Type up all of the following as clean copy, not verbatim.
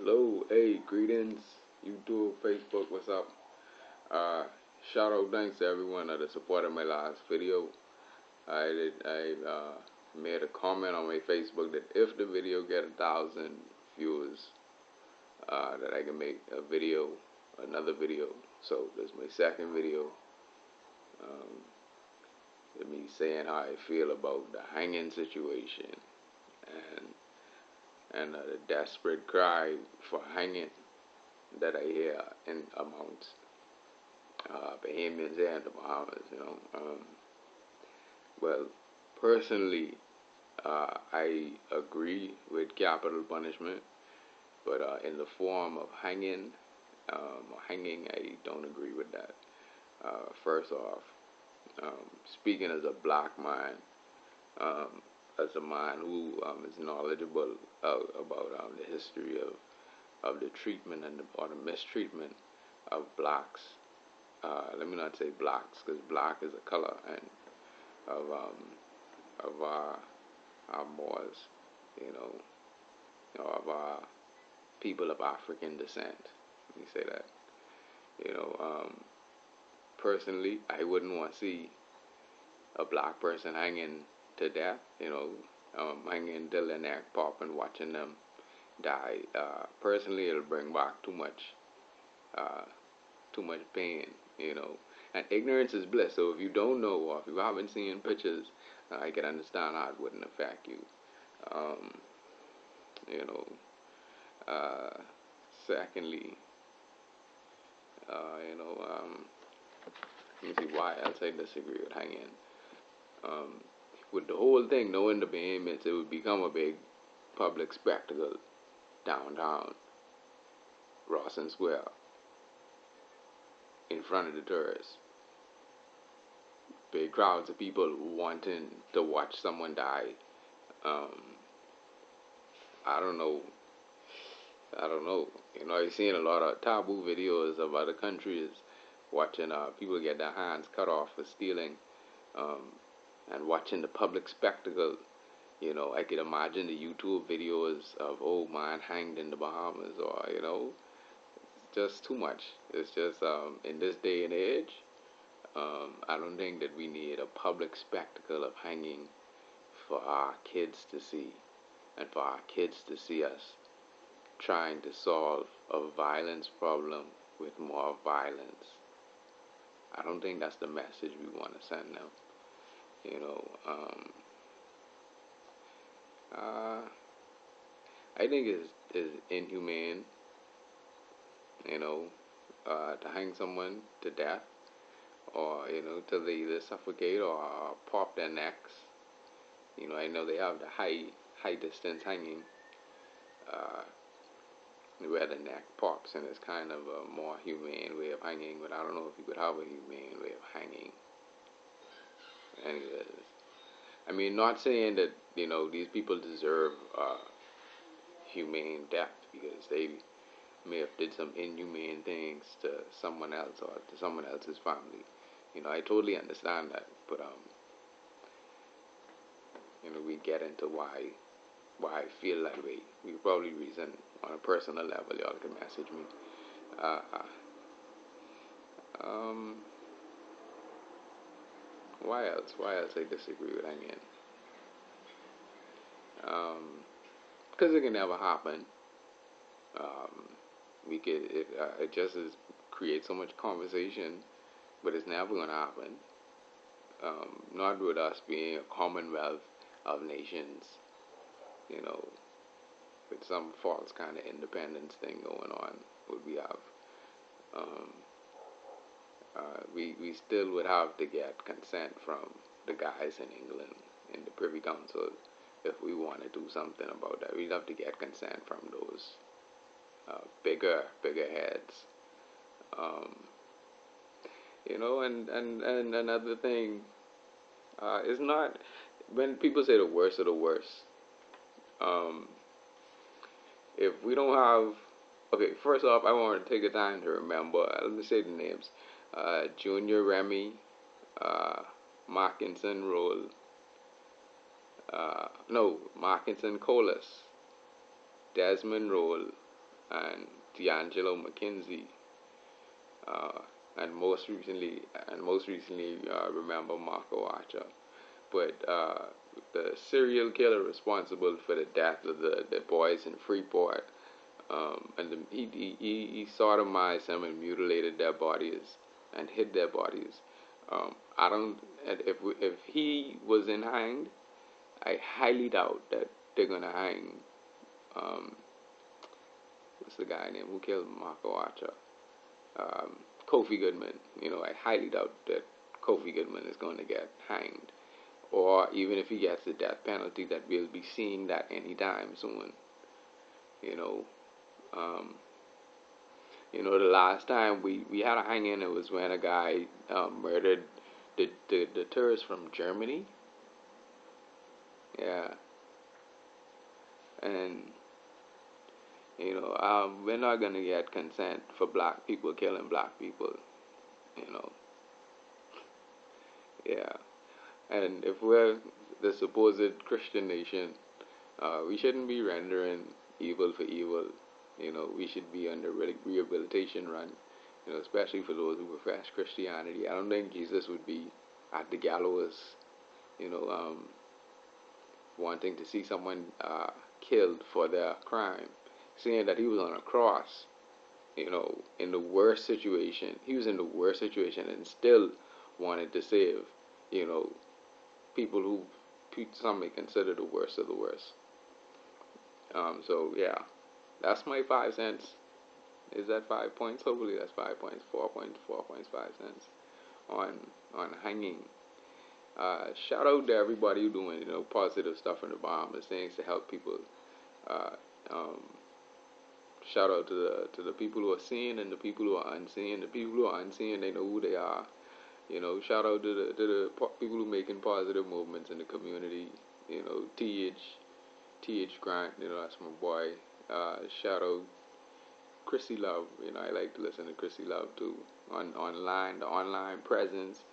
Hello, hey, greetings, YouTube, Facebook, what's up? Uh, Shout out, thanks to everyone that supported my last video. I made a comment on my Facebook that if the video get 1,000 views, that I can make another video. So this is my second video. With me saying how I feel about the hanging situation and the desperate cry for hanging that I hear in amongst Bahamians and the Bahamas. Well, personally, I agree with capital punishment, but in the form of hanging, I don't agree with that. First off, speaking as a black man, as a man who is knowledgeable about the history of the treatment or the mistreatment of blacks. Let me not say blacks, because black is a color, and of our Moors, of our people of African descent. Let me say that. Personally, I wouldn't want to see a black person hanging to death, hanging till their neck pop and watching them die. Personally, it'll bring back too much pain, And ignorance is bliss. So if you don't know, or if you haven't seen pictures, I can understand how it wouldn't affect you. Secondly, let me see why else I disagree with hanging. With the whole thing, knowing the Bahamians, it would become a big public spectacle downtown Rawson Square in front of the tourists. Big crowds of people wanting to watch someone die. I don't know. I've seen a lot of taboo videos of other countries watching people get their hands cut off for stealing, and watching the public spectacle. I could imagine the YouTube videos of old man hanged in the Bahamas, or it's just too much. It's just in this day and age, I don't think that we need a public spectacle of hanging for our kids to see, and for our kids to see us trying to solve a violence problem with more violence. I don't think that's the message we want to send them. I think it's inhumane, to hang someone to death, or till they either suffocate or pop their necks. I know they have the high distance hanging, where the neck pops, and it's kind of a more humane way of hanging. But I don't know if you could have a humane way of hanging. Anyways, I mean, not saying that these people deserve humane death, because they may have did some inhumane things to someone else or to someone else's family. I totally understand that, but we get into why I feel that way. We probably reason on a personal level. Y'all can message me. Why else I disagree with hanging? Because it can never happen. It just creates so much conversation, but it's never going to happen. Not with us being a commonwealth of nations, with some false kind of independence thing going on. What we have, we still would have to get consent from the guys in England in the Privy Council if we want to do something about that. We'd have to get consent from those bigger heads. And another thing is not when people say the worst of the worst. If we don't have, okay, first off, I want to take the time to remember. Let me say the names: Junior Remy, Markinson Roll, Markinson Colas, Desmond Roll, and D'Angelo McKenzie, uh, and most recently, remember Marco Archer. But the serial killer responsible for the death of the boys in Freeport, he sodomized them and mutilated their bodies and hid their bodies. I don't. If he wasn't hanged, I highly doubt that they're gonna hang. Um, what's the guy name who killed Marco Archer? Kofi Goodman. I highly doubt that Kofi Goodman is going to get hanged, or even if he gets the death penalty, that we'll be seeing that anytime soon. You know, um, the last time we had a hanging, it was when a guy murdered the tourist from Germany. Yeah, and we're not gonna get consent for black people killing black people. You know, yeah. And if we're the supposed Christian nation, we shouldn't be rendering evil for evil. We should be under rehabilitation run. Especially for those who profess Christianity. I don't think Jesus would be at the gallows. You know, wanting to see someone killed for their crime, seeing that he was on a cross. In the worst situation, he was in the worst situation and still wanted to save. You know, people who some may consider the worst of the worst. So yeah, that's my 5 cents. Is that 5 points? Hopefully that's 5 points. 4.5 cents on hanging. Shout out to everybody who doing positive stuff in the Bahamas, things to help people. Uh, um, Shout out to the people who are seen and the people who are unseen. The people who are unseen, they know who they are. Shout out to the people who are making positive movements in the community. TH Grant, that's my boy. Shout out Chrissy Love. I like to listen to Chrissy Love too. The online presence.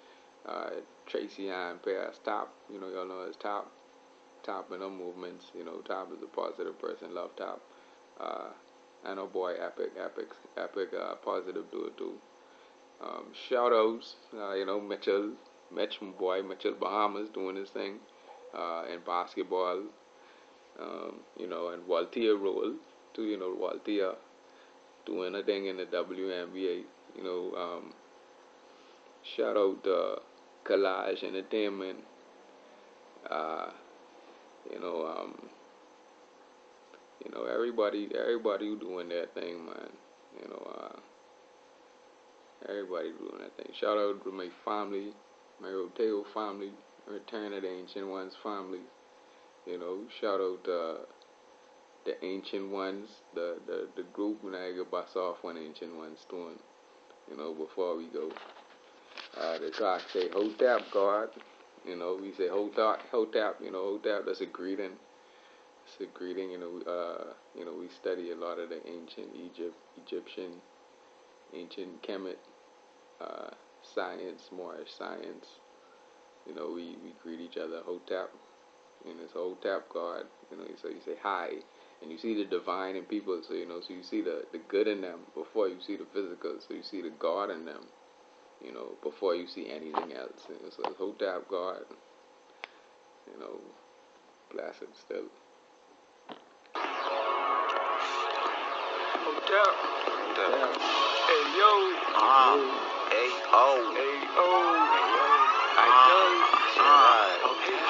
Tracy Ann Paris, Top. Y'all know as Top. Top in them movements. Top is a positive person. Love Top. And oh boy, epic, positive duo too. Shout outs, Mitch, my boy, Mitchell Bahamas doing his thing in basketball. And Waltia Roll too. Waltia doing a thing in the WNBA. Shout out Collage Entertainment. Uh, you know, um, everybody who doing their thing, man. Everybody doing that thing. Shout out to my family, my Roteo family, Return of the Ancient Ones family. Shout out the Ancient Ones, the group when I get bust off when Ancient Ones doing. Before we go. The track say Hotep God. We say Hotep. Hotep. That's a greeting. It's a greeting. We study a lot of the ancient Egyptian, ancient Kemet, science, Moorish science. We greet each other Hotep. It's Hotep God. So you say hi, and you see the divine in people. So so you see the good in them before you see the physical. So you see the God in them. Before you see anything else. So it's Hotep God. Blessed still. Hotep. Hey yo. Hey-oh. I done.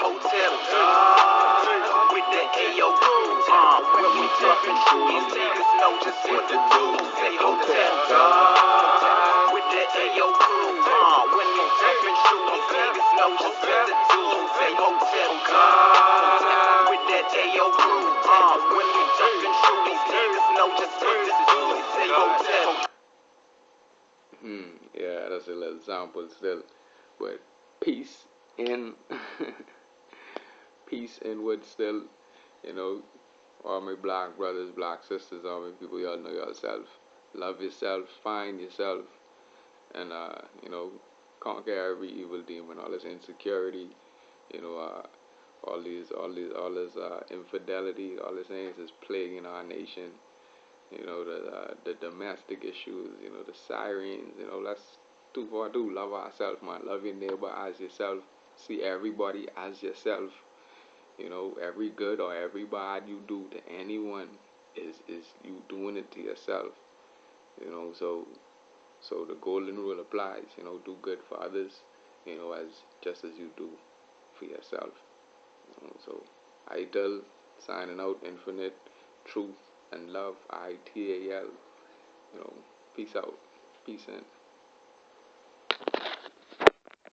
Hotep God. With the Ayo crew. When we jumpin' through these niggas know just what to do. Say Hotep God. With the Ayo crew. When we jumpin' through these niggas know just what to do. Say Hotep God. With that Ayo crew. When we jumpin' through these niggas know just what to do. Say Hotep. Yeah, that's a little sample still, but peace in peace inward still. All my black brothers, black sisters, all my people, y'all know yourself. Love yourself, find yourself, and conquer every evil demon, all this insecurity, all this infidelity, all these things is plaguing our nation. the domestic issues, the sirens, let's do what do, love ourselves, man, love your neighbor as yourself, see everybody as yourself, every good or every bad you do to anyone is you doing it to yourself, so the golden rule applies, do good for others, as just as you do for yourself. So Idol signing out, infinite truth and love, ITAL. Peace out, peace in.